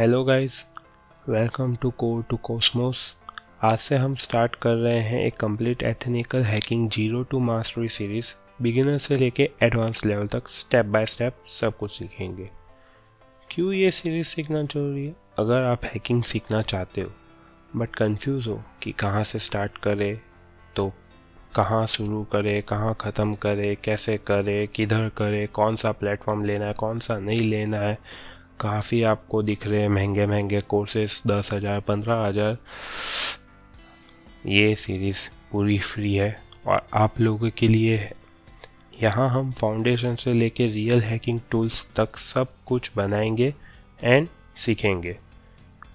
Hello guys, welcome to Code to Cosmos. आज से हम स्टार्ट कर रहे हैं एक complete ethical hacking zero to mastery series. Beginner से लेके एडवांस लेवल तक स्टेप बाय स्टेप सब कुछ सीखेंगे। क्यों ये सीरीज़ सीखना जरूरी है? अगर आप हैकिंग सीखना चाहते हो बट कंफ्यूज हो कि कहाँ से स्टार्ट करें, तो कहाँ शुरू करें, कहाँ ख़त्म करें, कैसे करें, किधर करें, कौन सा प्लेटफॉर्म लेना है, कौन सा नहीं लेना है। काफ़ी आपको दिख रहे हैं महंगे महंगे कोर्सेस, 10,000 15,000। ये सीरीज़ पूरी फ्री है और आप लोगों के लिए है। यहाँ हम फाउंडेशन से लेके रियल हैकिंग टूल्स तक सब कुछ बनाएंगे एंड सीखेंगे।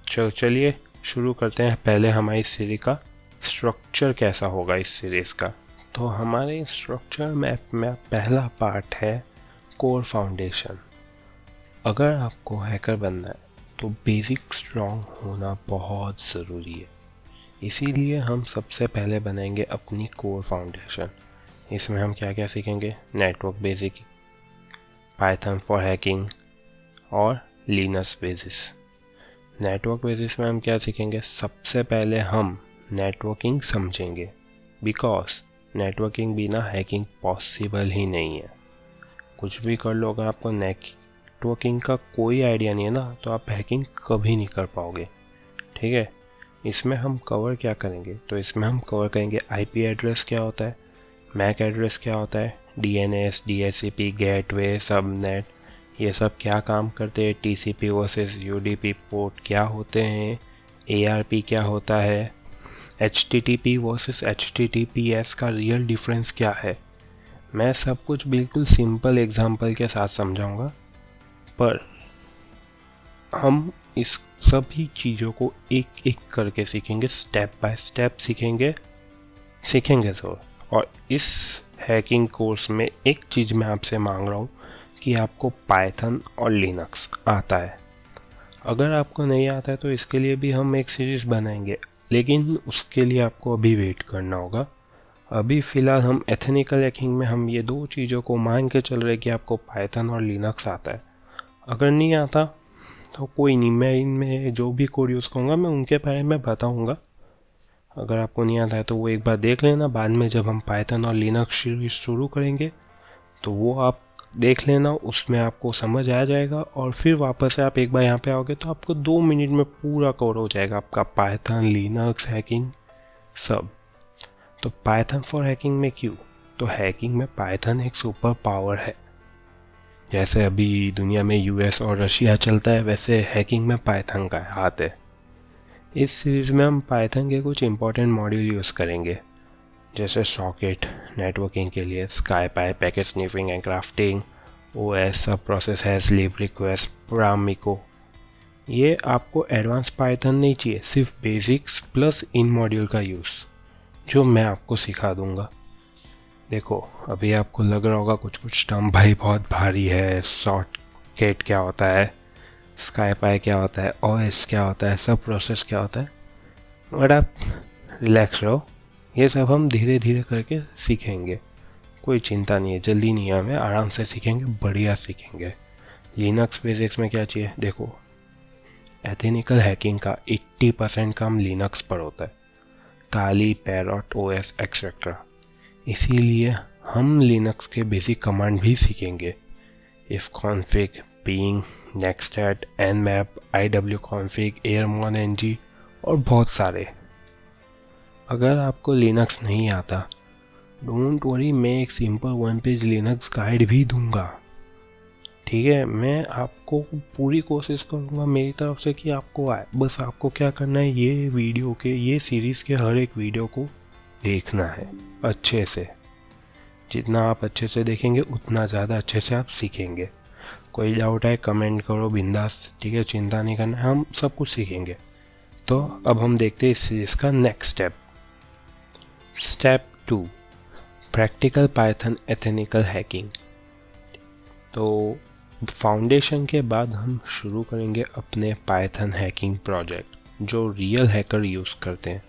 चलिए शुरू करते हैं। पहले हमारी सीरीज का स्ट्रक्चर कैसा होगा इस सीरीज़ का। तो हमारे स्ट्रक्चर मैप में पहला पार्ट है कोर फाउंडेशन। अगर आपको हैकर बनना है तो बेसिक स्ट्रॉन्ग होना बहुत ज़रूरी है। इसीलिए हम सबसे पहले बनाएंगे अपनी कोर फाउंडेशन। इसमें हम क्या क्या सीखेंगे? Network basic, Python for hacking और लिनक्स बेसिस। नेटवर्क बेसिस में हम क्या सीखेंगे? सबसे पहले हम नेटवर्किंग समझेंगे, बिकॉज नेटवर्किंग बिना हैकिंग पॉसिबल ही नहीं है। कुछ भी कर लो, अगर आपको नेटवर्किंग का कोई आइडिया नहीं है ना, तो आप हैकिंग कभी नहीं कर पाओगे। ठीक है। इसमें हम कवर क्या करेंगे? तो इसमें हम कवर करेंगे आईपी एड्रेस क्या होता है, मैक एड्रेस क्या होता है, डीएनएस, डीएचसीपी, गेटवे, सबनेट, ये सब क्या काम करते हैं, टीसीपी वर्सेस यूडीपी पोर्ट क्या होते हैं, एआरपी क्या होता है, एचटीटीपी वर्सेस एचटीटीपीएस का रियल डिफरेंस क्या है। मैं सब कुछ बिल्कुल सिंपल एग्जांपल के साथ समझाऊंगा, पर हम इस सभी चीज़ों को एक एक करके सीखेंगे, स्टेप बाय स्टेप सीखेंगे ज़रूर। और इस हैकिंग कोर्स में एक चीज़ मैं आपसे मांग रहा हूँ कि आपको पाइथन और लिनक्स आता है। अगर आपको नहीं आता है तो इसके लिए भी हम एक सीरीज़ बनाएंगे, लेकिन उसके लिए आपको अभी वेट करना होगा। अभी फ़िलहाल हम एथिनिकल हैकिंग में हम ये दो चीज़ों को मान के चल रहे कि आपको पाइथन और लिनक्स आता है। अगर नहीं आता तो कोई नहीं, मैं इनमें जो भी कोड यूज़ करूँगा मैं उनके बारे में बताऊँगा। अगर आपको नहीं आता है तो वो एक बार देख लेना, बाद में जब हम पाइथन और लिनक्स शुरू करेंगे तो वो आप देख लेना, उसमें आपको समझ आ जाएगा। और फिर वापस से आप एक बार यहाँ पे आओगे तो आपको 2 मिनट में पूरा कवर हो जाएगा आपका पाइथन, लिनक्स, हैकिंग सब। तो पाइथन फॉर हैकिंग में क्यों? तो हैकिंग में पाइथन एक सुपर पावर है। जैसे अभी दुनिया में यूएस और रशिया चलता है, वैसे हैकिंग में पाइथन का हाथ है। इस सीरीज़ में हम पाइथन के कुछ इंपॉर्टेंट मॉड्यूल यूज़ करेंगे, जैसे सॉकेट नेटवर्किंग के लिए, scapy packet sniffing and crafting, OS subprocess है, स्लीप रिक्वेस्ट, प्रामिको। ये आपको एडवांस पाइथन नहीं चाहिए, सिर्फ बेसिक्स प्लस इन मॉड्यूल का यूज़ जो मैं आपको सिखा दूंगा। देखो, अभी आपको लग रहा होगा कुछ कुछ टर्म भाई बहुत भारी है। सॉकेट क्या होता है, स्काईपाई क्या होता है, ओएस क्या होता है, सब प्रोसेस क्या होता है। बट आप रिलैक्स रहो, ये सब हम धीरे धीरे करके सीखेंगे। कोई चिंता नहीं है, जल्दी नहीं है, हमें आराम से सीखेंगे, बढ़िया सीखेंगे। लिनक्स बेसिक्स में क्या चाहिए? देखो, एथिनिकल हैकिंग का 80% काम लिनक्स पर होता है, काली, पैरट, ओएस एक्सेट्रा। इसीलिए हम लिनक्स के बेसिक कमांड भी सीखेंगे, ifconfig, ping, netstat, nmap, iwconfig, airmon-ng और बहुत सारे। अगर आपको लिनक्स नहीं आता, डोंट वरी, मैं एक सिंपल 1 पेज लिनक्स गाइड भी दूंगा। ठीक है, मैं आपको पूरी कोशिश करूंगा मेरी तरफ से कि आपको आए। बस आपको क्या करना है, ये सीरीज़ के हर एक वीडियो को देखना है अच्छे से। जितना आप अच्छे से देखेंगे उतना ज़्यादा अच्छे से आप सीखेंगे। कोई डाउट है कमेंट करो बिंदास, ठीक है, चिंता नहीं करना, हम सब कुछ सीखेंगे। तो अब हम देखते हैं इस सीरीज़ का next step. Step 2, practical Python ethical hacking. तो फाउंडेशन के बाद हम शुरू करेंगे अपने पाइथन हैकिंग प्रोजेक्ट जो रियल हैकर यूज़ करते हैं,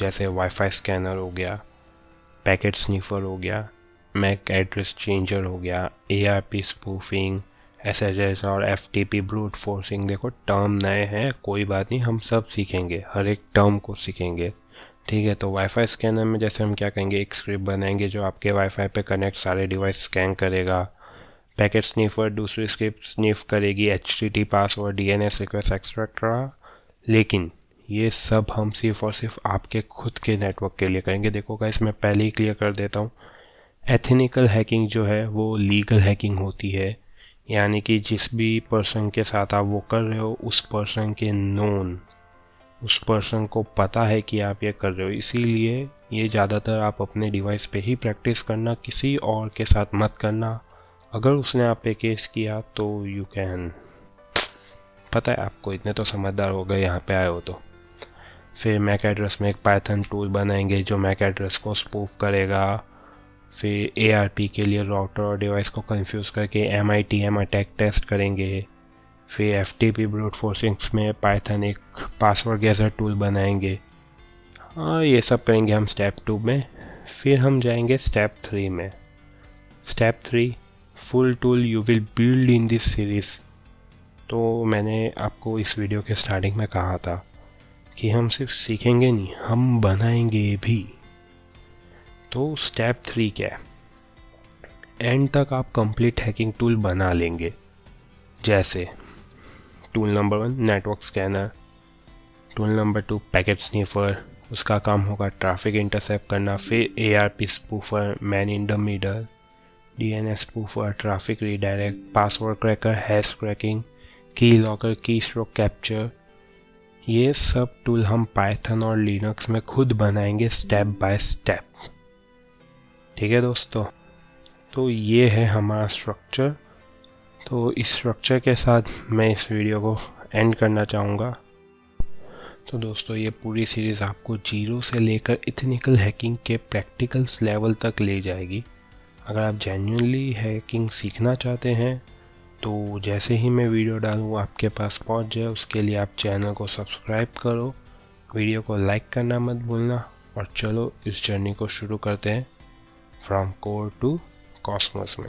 जैसे वाईफाई स्कैनर हो गया, पैकेट स्निफर हो गया, मैक एड्रेस चेंजर हो गया, ARP स्पूफिंग, SSH और FTP ब्रूट फोर्सिंग, देखो टर्म नए हैं, कोई बात नहीं, हम सब सीखेंगे, हर एक टर्म को सीखेंगे। ठीक है, तो वाईफाई स्कैनर में जैसे हम क्या करेंगे, एक स्क्रिप्ट बनाएंगे जो आपके वाईफाई पे कनेक्ट सारे डिवाइस स्कैन करेगा। पैकेट स्नीफर दूसरी स्क्रिप्ट स्नीफ करेगी HTTP password, DNS request etcetera. लेकिन ये सब हम सिर्फ और सिर्फ आपके खुद के नेटवर्क के लिए करेंगे। देखो गाइस, मैं पहले ही क्लियर कर देता हूँ, एथिनिकल हैकिंग जो है वो लीगल हैकिंग होती है, यानी कि जिस भी पर्सन के साथ आप वो कर रहे हो उस पर्सन के नोन, उस पर्सन को पता है कि आप ये कर रहे हो। इसीलिए ये ज़्यादातर आप अपने डिवाइस पे ही प्रैक्टिस करना, किसी और के साथ मत करना। अगर उसने आप पे केस किया तो यू कैन, पता है आपको, इतने तो समझदार हो गए यहाँ पे आए हो तो। फिर मैक एड्रेस में एक पाइथन टूल बनाएंगे जो मैक एड्रेस को स्पूफ करेगा। फिर ARP के लिए राउटर और डिवाइस को कंफ्यूज करके MITM अटैक टेस्ट करेंगे। फिर FTP ब्रूट फोर्सिंग्स में पाइथन एक पासवर्ड गेसर टूल बनाएंगे। हाँ, ये सब करेंगे हम स्टेप 2 में। फिर हम जाएंगे स्टेप 3 में। Step 3, full tool you will build in this series. तो मैंने आपको इस वीडियो के स्टार्टिंग में कहा था कि हम सिर्फ सीखेंगे नहीं, हम बनाएंगे भी। तो स्टेप 3 क्या है, एंड तक आप कंप्लीट हैकिंग टूल बना लेंगे। जैसे tool number 1 network scanner, tool number 2 packet sniffer, उसका काम होगा ट्रैफिक इंटरसेप्ट करना। फिर ARP spoofer, man in the middle, DNS spoofer, traffic redirect, password cracker, hash cracking, keylogger, keystroke capture. ये सब टूल हम पाइथन और Linux में खुद बनाएंगे स्टेप बाय स्टेप। ठीक है दोस्तों, तो ये है हमारा स्ट्रक्चर। तो इस स्ट्रक्चर के साथ मैं इस वीडियो को एंड करना चाहूँगा। तो दोस्तों, ये पूरी सीरीज़ आपको जीरो से लेकर एथिकल हैकिंग के प्रैक्टिकल्स लेवल तक ले जाएगी। अगर आप जेन्युइनली हैकिंग सीखना चाहते हैं तो जैसे ही मैं वीडियो डालूँ आपके पास पहुंच जाए, उसके लिए आप चैनल को सब्सक्राइब करो, वीडियो को लाइक करना मत भूलना, और चलो इस जर्नी को शुरू करते हैं फ्रॉम कोर टू कॉस्मोस में।